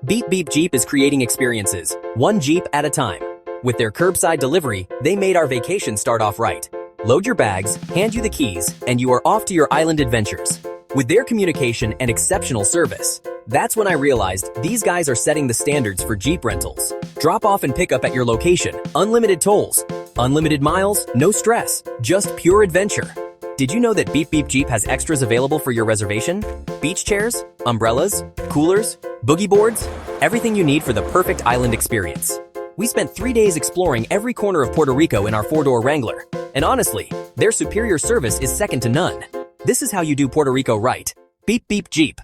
Beep Beep Jeep is creating experiences, one Jeep at a time. With their curbside delivery, they made our vacation start off right. Load your bags, hand you the keys, and you are off to your island adventures. With their communication and exceptional service, that's when I realized these guys are setting the standards for Jeep rentals. Drop off and pick up at your location, unlimited tolls, unlimited miles, no stress, just pure adventure. Did you know that Beep Beep Jeep has extras available for your reservation? Beach chairs, umbrellas, coolers, boogie boards, everything you need for the perfect island experience. We spent 3 days exploring every corner of Puerto Rico in our 4-door Wrangler, and honestly, their superior service is second to none. This is how you do Puerto Rico right. Beep Beep Jeep.